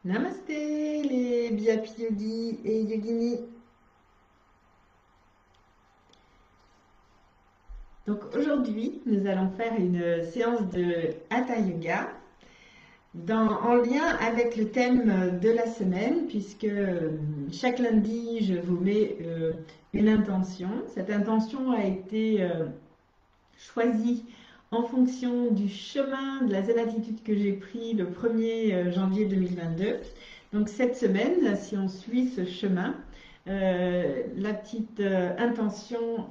Namasté les Biapi Yogis et Yogini. Donc aujourd'hui, nous allons faire une séance de Hatha Yoga en lien avec le thème de la semaine, puisque chaque lundi, je vous mets une intention. Cette intention a été choisie en fonction du chemin de la zen attitude que j'ai pris le 1er janvier 2022. Donc cette semaine, si on suit ce chemin, la petite intention,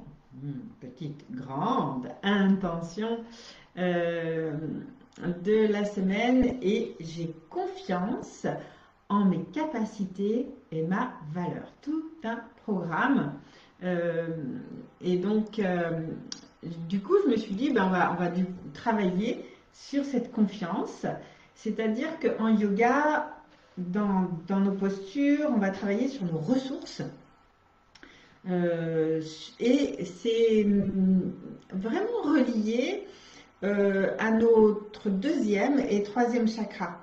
petite grande intention de la semaine et j'ai confiance en mes capacités et ma valeur. Tout un programme. Et donc, du coup, je me suis dit, ben, on va travailler sur cette confiance. C'est-à-dire qu'en yoga, dans nos postures, on va travailler sur nos ressources. Et c'est vraiment relié à notre deuxième et troisième chakra.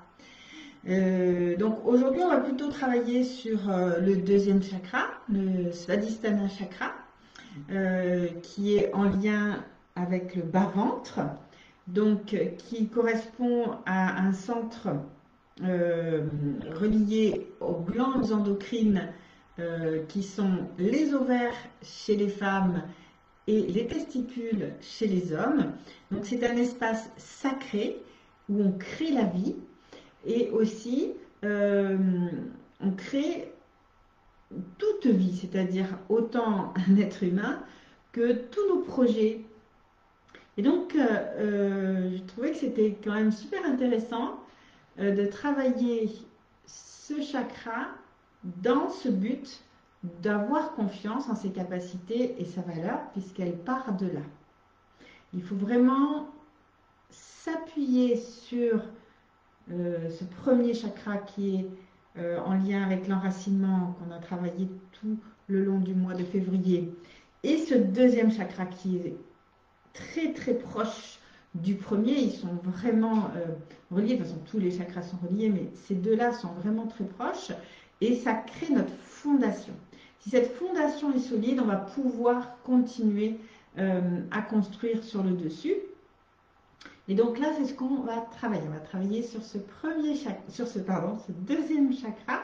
Donc aujourd'hui, on va plutôt travailler sur le deuxième chakra, le Svadhisthana chakra, qui est en lien avec le bas-ventre, donc qui correspond à un centre relié aux glandes endocrines qui sont les ovaires chez les femmes et les testicules chez les hommes. Donc c'est un espace sacré où on crée la vie et aussi on crée toute vie, c'est-à-dire autant un être humain que tous nos projets. Et donc je trouvais que c'était quand même super intéressant de travailler ce chakra dans ce but d'avoir confiance en ses capacités et sa valeur, puisqu'elle part de là. Il faut vraiment s'appuyer sur ce premier chakra qui est en lien avec l'enracinement qu'on a travaillé tout le long du mois de février, et ce deuxième chakra qui est très très proche du premier. Ils sont vraiment reliés, de toute façon tous les chakras sont reliés, mais ces deux-là sont vraiment très proches, et ça crée notre fondation. Si cette fondation est solide, on va pouvoir continuer à construire sur le dessus. Et donc là, c'est ce qu'on va travailler. On va travailler sur ce deuxième chakra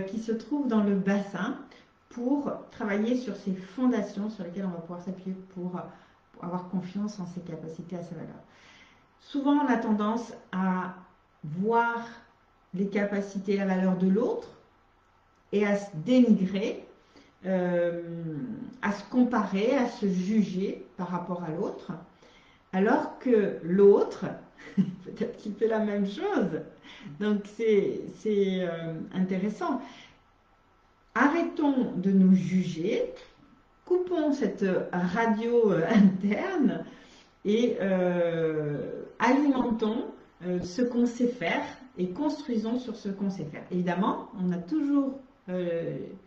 qui se trouve dans le bassin, pour travailler sur ces fondations sur lesquelles on va pouvoir s'appuyer pour avoir confiance en ses capacités, à sa valeur. Souvent, on a tendance à voir les capacités et la valeur de l'autre et à se dénigrer, à se comparer, à se juger par rapport à l'autre, alors que l'autre, peut-être qu'il fait la même chose. Donc c'est intéressant. Arrêtons de nous juger, coupons cette radio interne et alimentons ce qu'on sait faire et construisons sur ce qu'on sait faire. Évidemment, on a toujours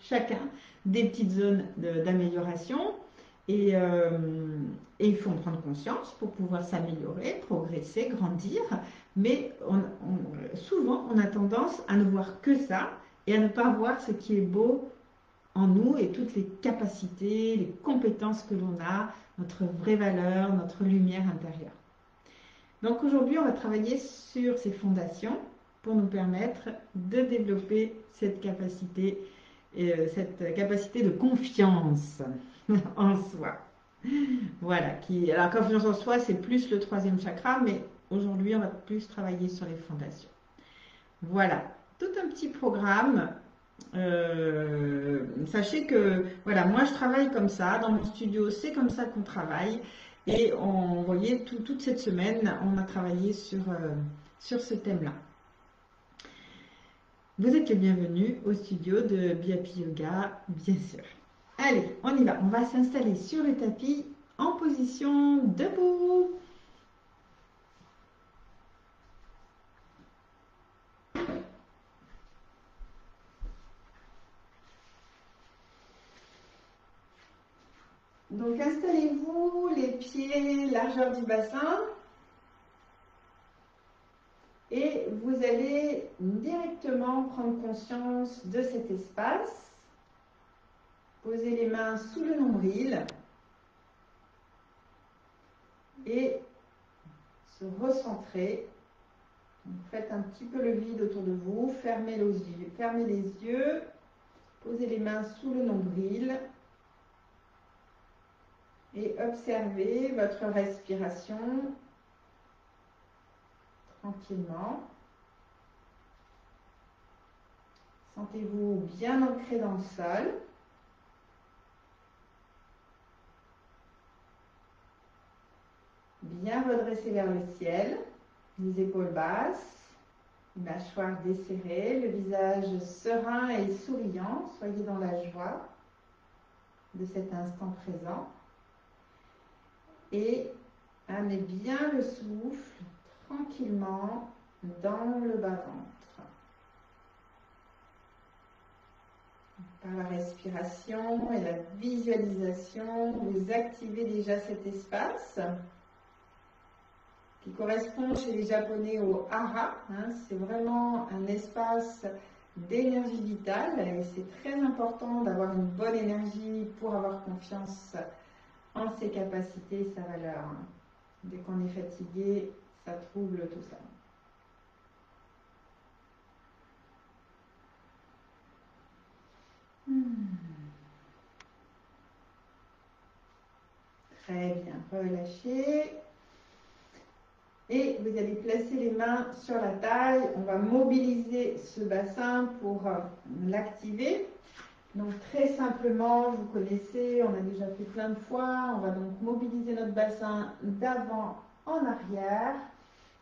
chacun des petites zones d'amélioration et il faut en prendre conscience pour pouvoir s'améliorer, progresser, grandir. Mais souvent, on a tendance à ne voir que ça et à ne pas voir ce qui est beau en nous et toutes les capacités, les compétences que l'on a, notre vraie valeur, notre lumière intérieure. Donc aujourd'hui, on va travailler sur ces fondations pour nous permettre de développer cette capacité de confiance en soi. Voilà. Alors, confiance en soi, c'est plus le troisième chakra, mais aujourd'hui, on va plus travailler sur les fondations. Voilà. Tout un petit programme. Sachez que voilà, moi je travaille comme ça dans mon studio, c'est comme ça qu'on travaille, et vous voyez, toute cette semaine on a travaillé sur ce thème-là. Vous êtes les bienvenus au studio de Biapi Yoga, bien sûr. Allez, on y va, on va s'installer sur le tapis en position debout. Donc installez-vous, les pieds, largeur du bassin. Et vous allez directement prendre conscience de cet espace. Posez les mains sous le nombril. Et se recentrer. Donc, faites un petit peu le vide autour de vous. Fermez les yeux. Posez les mains sous le nombril. Et observez votre respiration tranquillement. Sentez-vous bien ancré dans le sol. Bien redressé vers le ciel, les épaules basses, mâchoire desserrée, le visage serein et souriant. Soyez dans la joie de cet instant présent. Et amenez bien le souffle tranquillement dans le bas-ventre. Par la respiration et la visualisation, vous activez déjà cet espace qui correspond chez les Japonais au hara. C'est vraiment un espace d'énergie vitale et c'est très important d'avoir une bonne énergie pour avoir confiance en ses capacités et sa valeur. Dès qu'on est fatigué, ça trouble tout ça. Très bien, relâchez. Et vous allez placer les mains sur la taille. On va mobiliser ce bassin pour l'activer. Donc très simplement, vous connaissez, on a déjà fait plein de fois. On va donc mobiliser notre bassin d'avant en arrière.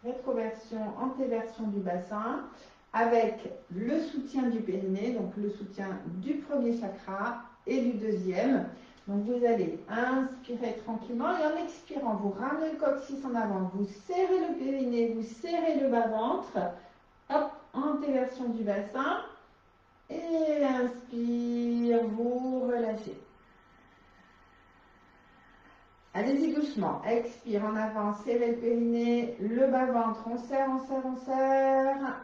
Rétroversion, antéversion du bassin. Avec le soutien du périnée, donc le soutien du premier chakra et du deuxième. Donc vous allez inspirer tranquillement et en expirant, vous ramenez le coccyx en avant, vous serrez le périnée, vous serrez le bas-ventre. Hop, antéversion du bassin. Et inspire, vous relâchez. Allez-y doucement. Expire en avant, serrez le périnée, le bas-ventre. On serre, on serre, on serre.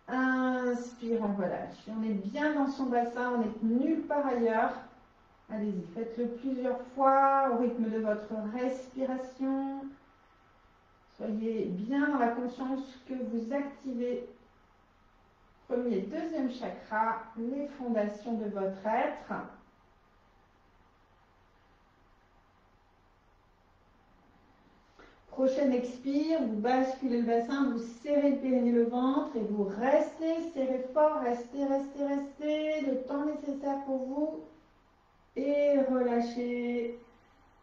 Inspire, on relâche. On est bien dans son bassin, on n'est nulle part ailleurs. Allez-y, faites-le plusieurs fois au rythme de votre respiration. Soyez bien dans la conscience que vous activez premier et deuxième chakra, les fondations de votre être. Prochaine expire, vous basculez le bassin, vous serrez le périnée, le ventre et vous restez, serrez fort, restez, restez, restez, le temps nécessaire pour vous. Et relâchez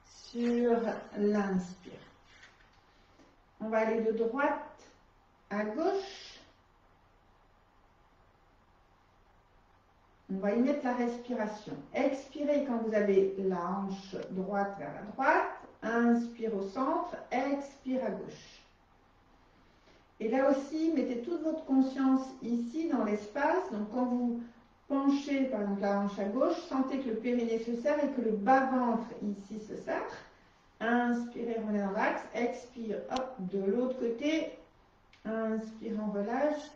sur l'inspire. On va aller de droite à gauche. On va y mettre la respiration. Expirez quand vous avez la hanche droite vers la droite. Inspire au centre, expire à gauche. Et là aussi, mettez toute votre conscience ici dans l'espace. Donc quand vous penchez par exemple la hanche à gauche, sentez que le périnée se serre et que le bas-ventre ici se serre. Inspirez, revenez dans l'axe. Expire, hop, de l'autre côté. Inspire, on relâche,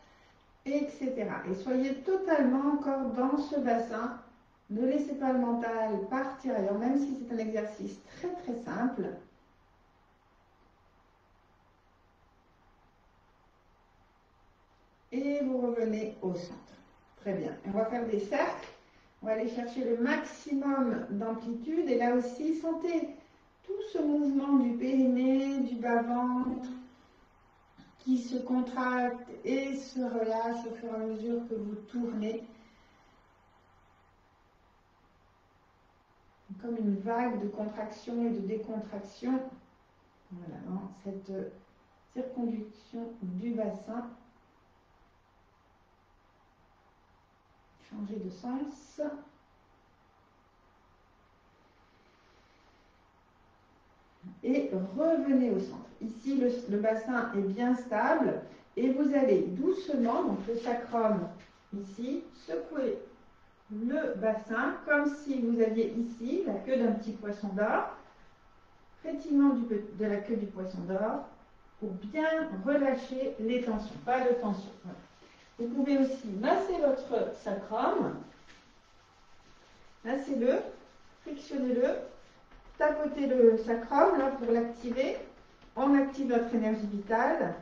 etc. Et soyez totalement encore dans ce bassin. Ne laissez pas le mental partir ailleurs, même si c'est un exercice très très simple. Et vous revenez au centre. Très bien. On va faire des cercles. On va aller chercher le maximum d'amplitude. Et là aussi, sentez tout ce mouvement du périnée, du bas-ventre, qui se contracte et se relâche au fur et à mesure que vous tournez. Comme une vague de contraction et de décontraction. Voilà, dans cette circonduction du bassin. Changer de sens. Et revenez au centre. Ici, le bassin est bien stable et vous allez doucement, donc le sacrum ici, secouer le bassin comme si vous aviez ici la queue d'un petit poisson d'or, frétillement de la queue du poisson d'or pour bien relâcher les tensions, pas de tension. Voilà. Vous pouvez aussi masser votre sacrum, massez-le, frictionnez-le, tapotez le sacrum là pour l'activer. On active notre énergie vitale.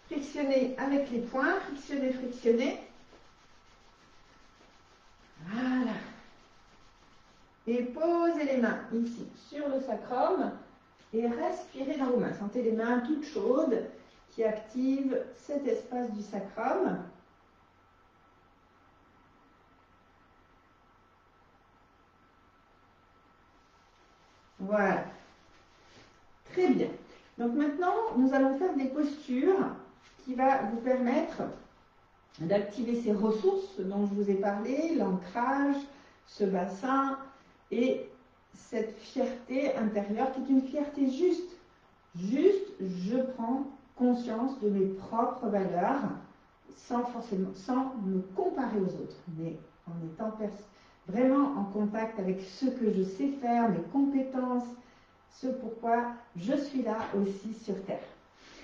Frictionnez avec les poings, frictionnez, frictionnez. Voilà. Et posez les mains ici sur le sacrum et respirez dans vos mains. Sentez les mains toutes chaudes qui activent cet espace du sacrum. Voilà. Très bien. Donc maintenant, nous allons faire des postures qui vont vous permettre d'activer ces ressources dont je vous ai parlé, l'ancrage, ce bassin et cette fierté intérieure qui est une fierté juste. Juste, je prends conscience de mes propres valeurs sans me comparer aux autres, mais en étant vraiment en contact avec ce que je sais faire, mes compétences, ce pourquoi je suis là aussi sur Terre.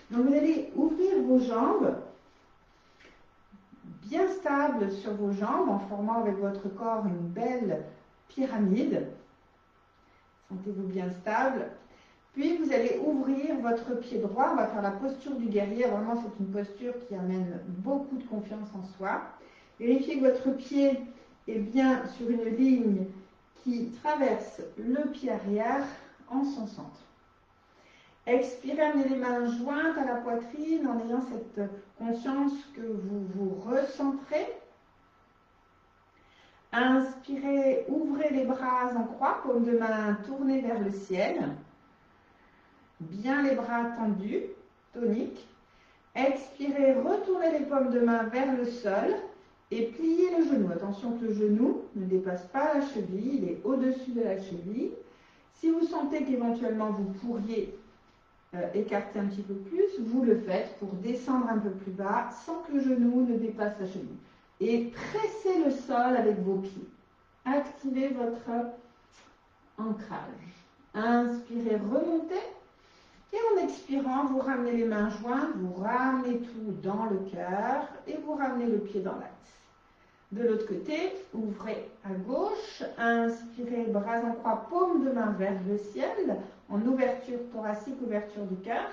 Donc vous allez ouvrir vos jambes, bien stable sur vos jambes, en formant avec votre corps une belle pyramide. Sentez-vous bien stable. Puis vous allez ouvrir votre pied droit. On va faire la posture du guerrier. Vraiment, c'est une posture qui amène beaucoup de confiance en soi. Vérifiez que votre pied est bien sur une ligne qui traverse le pied arrière en son centre. Expirez, amenez les mains jointes à la poitrine en ayant cette conscience que vous vous recentrez. Inspirez, ouvrez les bras en croix, paume de main tournée vers le ciel. Bien les bras tendus, toniques. Expirez, retournez les paumes de main vers le sol et pliez le genou. Attention que le genou ne dépasse pas la cheville, il est au-dessus de la cheville. Si vous sentez qu'éventuellement vous pourriez écarter un petit peu plus, vous le faites pour descendre un peu plus bas sans que le genou ne dépasse la cheville. Et pressez le sol avec vos pieds. Activez votre ancrage. Inspirez, remontez. Et en expirant, vous ramenez les mains jointes, vous ramenez tout dans le cœur et vous ramenez le pied dans l'axe. De l'autre côté, ouvrez à gauche, inspirez, bras en croix, paume de main vers le ciel, en ouverture thoracique, ouverture du cœur.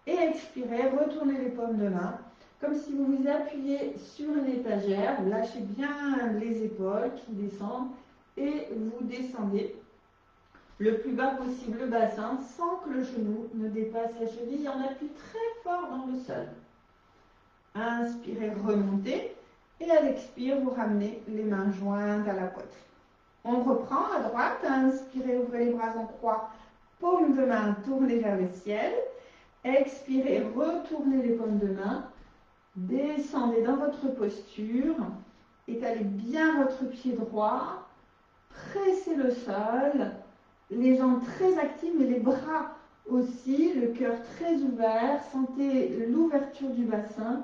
Et expirez, retournez les paumes de main, comme si vous vous appuyez sur une étagère, vous lâchez bien les épaules qui descendent et vous descendez le plus bas possible le bassin sans que le genou ne dépasse la cheville. On appuie très fort dans le sol. Inspirez, remontez. Et à l'expire, vous ramenez les mains jointes à la poitrine. On reprend à droite. Inspirez, ouvrez les bras en croix. Paume de main tournée vers le ciel. Expirez, retournez les paumes de main. Descendez dans votre posture. Étalez bien votre pied droit. Pressez le sol. Les jambes très actives, mais les bras aussi, le cœur très ouvert. Sentez l'ouverture du bassin.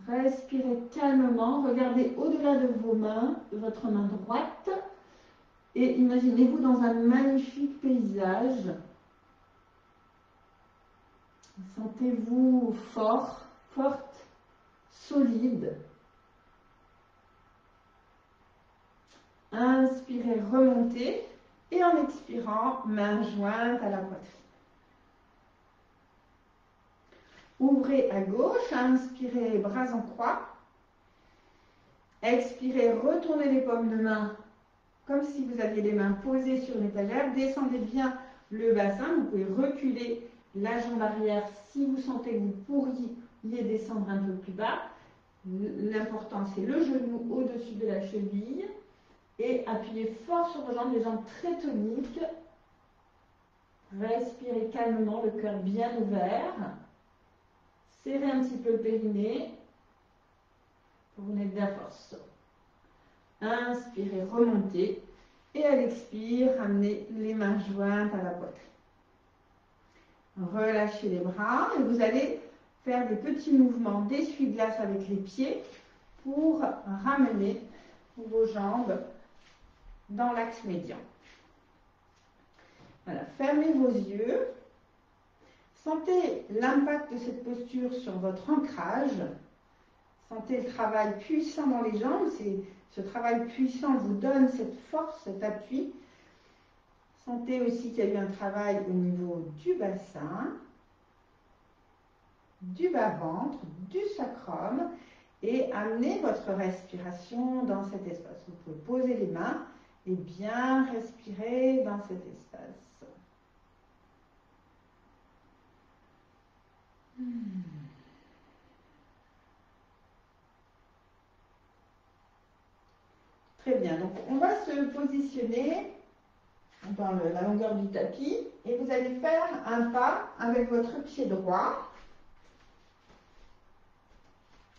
Respirez calmement. Regardez au-delà de vos mains, de votre main droite. Et imaginez-vous dans un magnifique paysage. Sentez-vous fort, forte, solide. Inspirez, remontez. Et en expirant, main jointe à la poitrine. Ouvrez à gauche, inspirez, bras en croix. Expirez, retournez les paumes de main comme si vous aviez les mains posées sur une étagère. Descendez bien le bassin. Vous pouvez reculer la jambe arrière si vous sentez que vous pourriez descendre un peu plus bas. L'important, c'est le genou au-dessus de la cheville. Et appuyez fort sur vos jambes, les jambes très toniques. Respirez calmement, le cœur bien ouvert. Serrez un petit peu le périnée pour vous mettre de la force. Inspirez, remontez. Et à l'expire, ramenez les mains jointes à la poitrine. Relâchez les bras et vous allez faire des petits mouvements d'essuie-glace avec les pieds pour ramener vos jambes dans l'axe médian. Voilà, fermez vos yeux. Sentez l'impact de cette posture sur votre ancrage. Sentez le travail puissant dans les jambes. Ce travail puissant vous donne cette force, cet appui. Sentez aussi qu'il y a eu un travail au niveau du bassin, du bas-ventre, du sacrum, et amenez votre respiration dans cet espace. Vous pouvez poser les mains et bien respirer dans cet espace. Très bien, donc on va se positionner dans la longueur du tapis et vous allez faire un pas avec votre pied droit.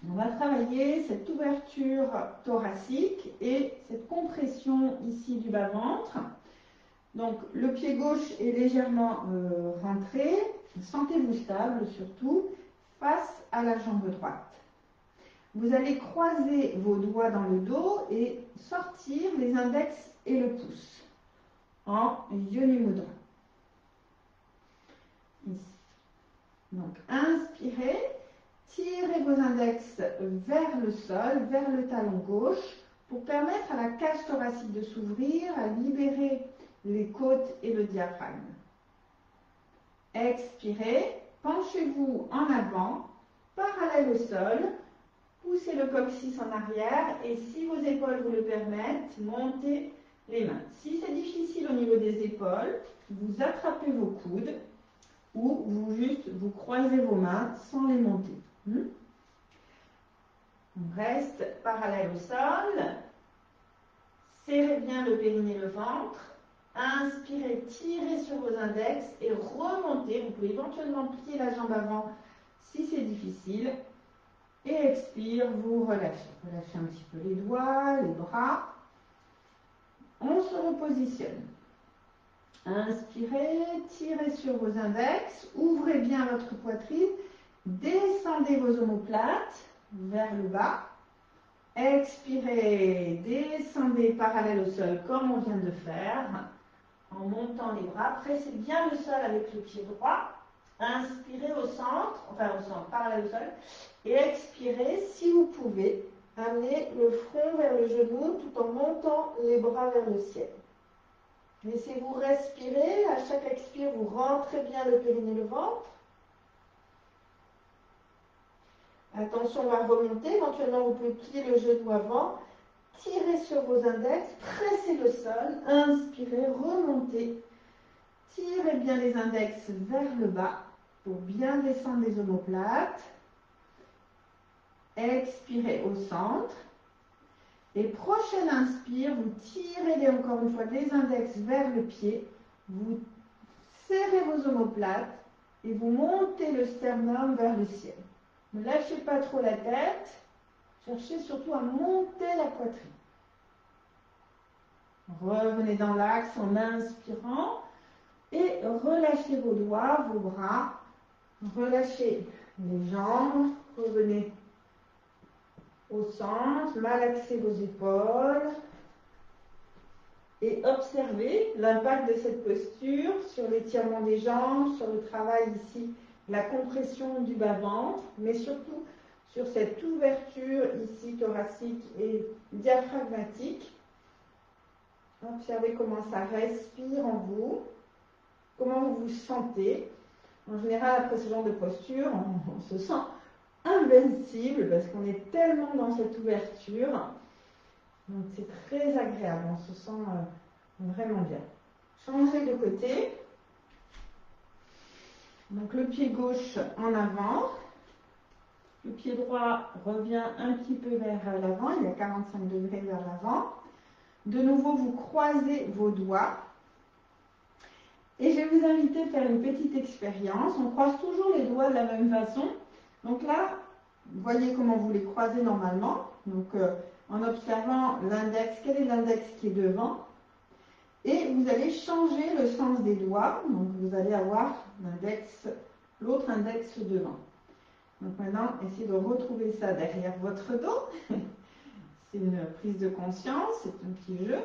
On va travailler cette ouverture thoracique et cette compression ici du bas-ventre. Donc le pied gauche est légèrement rentré, sentez-vous stable surtout, face à la jambe droite. Vous allez croiser vos doigts dans le dos et sortir les index et le pouce en Yoni Mudra. Ici. Donc inspirez, tirez vos index vers le sol, vers le talon gauche pour permettre à la cage thoracique de s'ouvrir, à libérer les côtes et le diaphragme. Expirez, penchez-vous en avant, parallèle au sol, poussez le coccyx en arrière et si vos épaules vous le permettent, montez les mains. Si c'est difficile au niveau des épaules, vous attrapez vos coudes ou vous croisez vos mains sans les monter. On reste parallèle au sol. Serrez bien le périnée et le ventre. Inspirez, tirez sur vos index et remontez. Vous pouvez éventuellement plier la jambe avant si c'est difficile. Et expire, vous relâchez. Relâchez un petit peu les doigts, les bras. On se repositionne. Inspirez, tirez sur vos index, ouvrez bien votre poitrine, descendez vos omoplates vers le bas. Expirez, descendez parallèle au sol comme on vient de faire, en montant les bras. Pressez bien le sol avec le pied droit. Inspirez au centre, parallèle au sol. Et expirez, si vous pouvez, amenez le front vers le genou tout en montant les bras vers le ciel. Laissez-vous respirer. À chaque expire, vous rentrez bien le périnée et le ventre. Attention, on va remonter. Éventuellement, vous pouvez plier le genou avant. Tirez sur vos index. Pressez le sol. Inspirez, remontez. Tirez bien les index vers le bas pour bien descendre les omoplates. Expirez au centre. Et prochaine inspire, vous tirez encore une fois les index vers le pied. Vous serrez vos omoplates et vous montez le sternum vers le ciel. Ne lâchez pas trop la tête. Cherchez surtout à monter la poitrine. Revenez dans l'axe en inspirant et relâchez vos doigts, vos bras. Relâchez les jambes. Revenez au centre. Malaxez vos épaules. Et observez l'impact de cette posture sur l'étirement des jambes, sur le travail ici, la compression du bas-ventre, mais surtout sur cette ouverture ici thoracique et diaphragmatique. Observez comment ça respire en vous, comment vous vous sentez. En général, après ce genre de posture, on se sent invincible parce qu'on est tellement dans cette ouverture. Donc c'est très agréable, on se sent vraiment bien. Changez de côté. Donc le pied gauche en avant. Le pied droit revient un petit peu vers l'avant, il y a 45 degrés vers l'avant. De nouveau, vous croisez vos doigts. Et je vais vous inviter à faire une petite expérience. On croise toujours les doigts de la même façon. Donc là, voyez comment vous les croisez normalement. Donc en observant l'index, quel est l'index qui est devant. Et vous allez changer le sens des doigts. Donc vous allez avoir l'autre index devant. Donc maintenant, essayez de retrouver ça derrière votre dos. C'est une prise de conscience, c'est un petit jeu.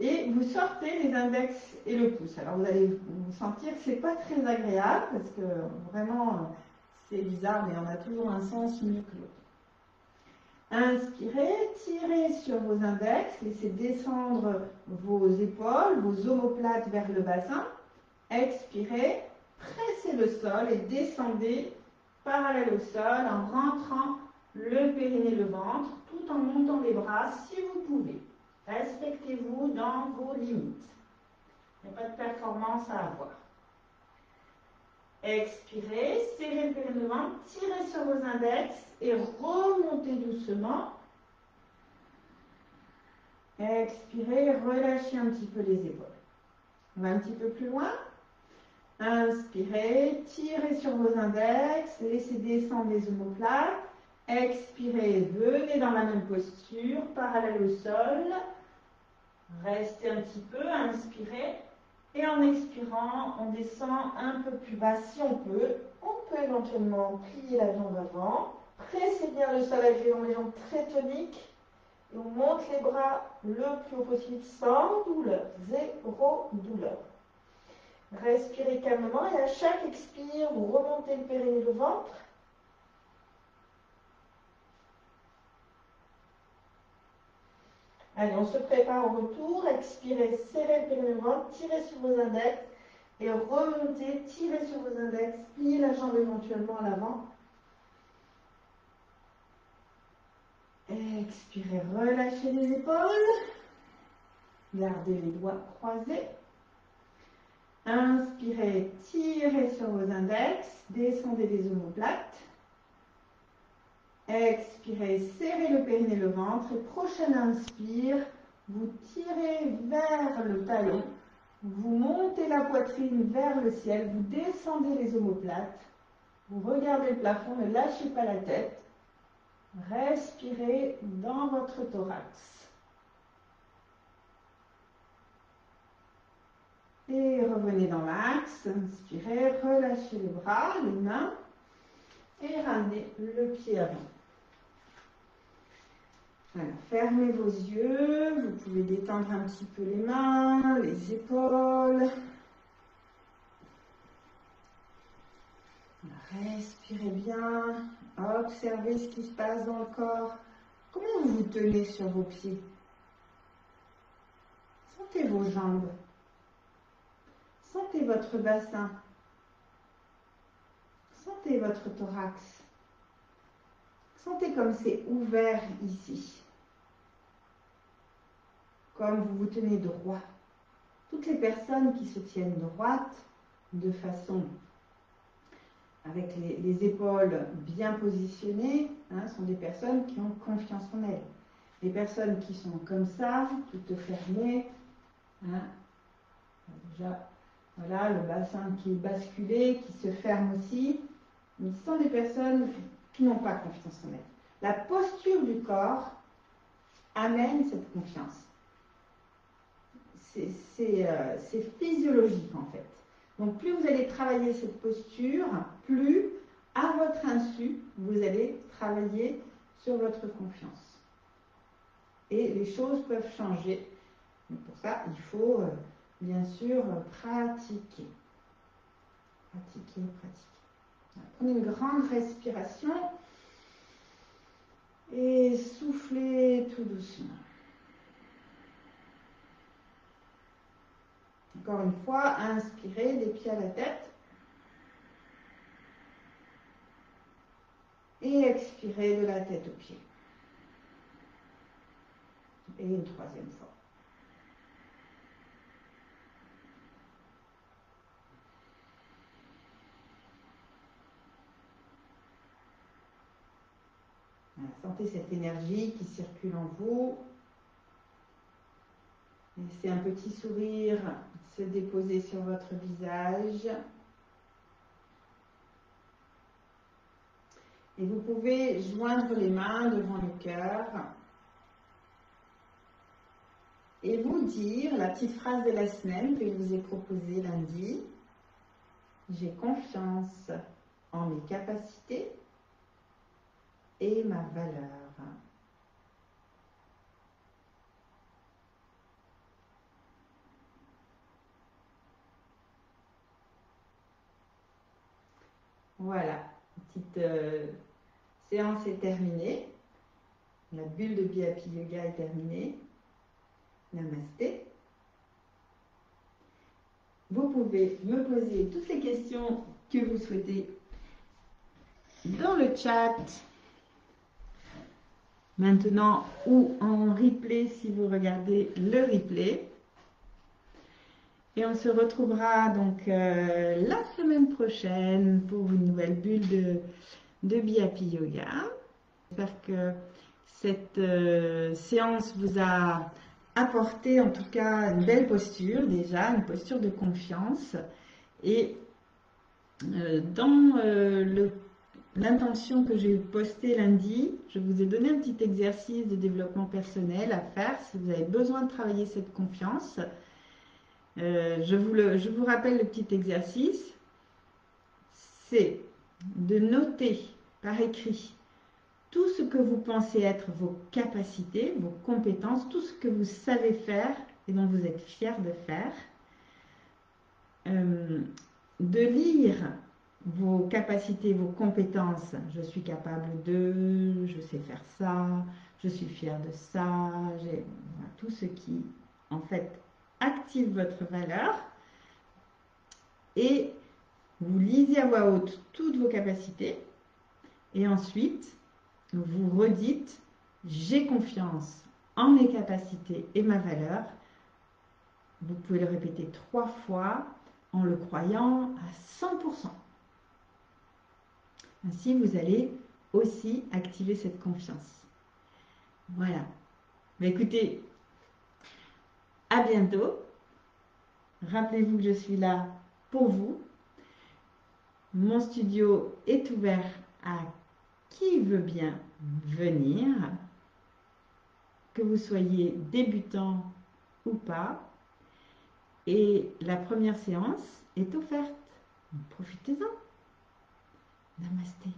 Et vous sortez les index et le pouce. Alors vous allez vous sentir que c'est pas très agréable parce que vraiment c'est bizarre, mais on a toujours un sens mieux que l'autre. Inspirez, tirez sur vos index, laissez descendre vos épaules, vos omoplates vers le bassin. Expirez, pressez le sol et descendez parallèle au sol en rentrant le périnée, le ventre, tout en montant les bras si vous pouvez. Respectez-vous dans vos limites. Il n'y a pas de performance à avoir. Expirez, serrez le périnée, le ventre, tirez sur vos index et remontez doucement. Expirez, relâchez un petit peu les épaules. On va un petit peu plus loin. Inspirez, tirez sur vos index, laissez descendre les omoplates. Expirez, venez dans la même posture, parallèle au sol. Restez un petit peu, inspirez. Et en expirant, on descend un peu plus bas si on peut. On peut éventuellement plier la jambe avant. Pressez bien le sol avec les jambes très toniques. Et on monte les bras le plus haut possible sans douleur. Zéro douleur. Respirez calmement et à chaque expire, vous remontez le périnée, le ventre. Allez, on se prépare au retour. Expirez, serrez le périnée, le ventre, tirez sur vos index et remontez, tirez sur vos index, pliez la jambe éventuellement à l'avant. Expirez, relâchez les épaules. Gardez les doigts croisés. Inspirez, tirez sur vos index, descendez les omoplates. Expirez, serrez le périnée, le ventre. Et prochaine inspire, vous tirez vers le talon. Vous montez la poitrine vers le ciel. Vous descendez les omoplates. Vous regardez le plafond, ne lâchez pas la tête. Respirez dans votre thorax. Et revenez dans l'axe. Inspirez, relâchez les bras, les mains. Et ramenez le pied avant. Voilà, fermez vos yeux. Vous pouvez détendre un petit peu les mains, les épaules. Respirez bien. Observez ce qui se passe dans le corps. Comment vous vous tenez sur vos pieds? Sentez vos jambes. Sentez votre bassin. Sentez votre thorax. Sentez comme c'est ouvert ici. Comme vous vous tenez droit. Toutes les personnes qui se tiennent droites de façon avec les épaules bien positionnées sont des personnes qui ont confiance en elles. Les personnes qui sont comme ça, toutes fermées, déjà, voilà, le bassin qui est basculé, qui se ferme aussi, ce sont des personnes qui n'ont pas confiance en elles. La posture du corps amène cette confiance. C'est physiologique en fait. Donc plus vous allez travailler cette posture, plus à votre insu, vous allez travailler sur votre confiance. Et les choses peuvent changer. Donc pour ça, il faut bien sûr pratiquer. Pratiquer. Prenez une grande respiration et soufflez tout doucement. Encore une fois, inspirez des pieds à la tête. Et expirez de la tête aux pieds. Et une troisième fois. Voilà, sentez cette énergie qui circule en vous. Laissez un petit sourire se déposer sur votre visage. Et vous pouvez joindre les mains devant le cœur et vous dire la petite phrase de la semaine que je vous ai proposée lundi. J'ai confiance en mes capacités et ma valeur. Voilà, petite séance est terminée. La bulle de Happy Yoga est terminée. Namasté. Vous pouvez me poser toutes les questions que vous souhaitez dans le chat maintenant ou en replay si vous regardez le replay. Et on se retrouvera donc la semaine prochaine pour une nouvelle bulle de Happy Yoga. J'espère que cette séance vous a apporté en tout cas une belle posture déjà, une posture de confiance. Et dans l'intention que j'ai postée lundi, je vous ai donné un petit exercice de développement personnel à faire si vous avez besoin de travailler cette confiance. Je vous rappelle le petit exercice, c'est de noter par écrit tout ce que vous pensez être vos capacités, vos compétences, tout ce que vous savez faire et dont vous êtes fier de faire. De lire vos capacités, vos compétences. Je suis capable de, je sais faire ça, je suis fier de ça, tout ce qui, en fait, active votre valeur. Et vous lisez à voix haute toutes vos capacités. Et ensuite, vous redites « J'ai confiance en mes capacités et ma valeur ». Vous pouvez le répéter 3 fois en le croyant à 100%. Ainsi, vous allez aussi activer cette confiance. Voilà. Mais écoutez, à bientôt. Rappelez-vous que je suis là pour vous. Mon studio est ouvert à qui veut bien venir, que vous soyez débutant ou pas. Et la première séance est offerte. Profitez-en. Namasté.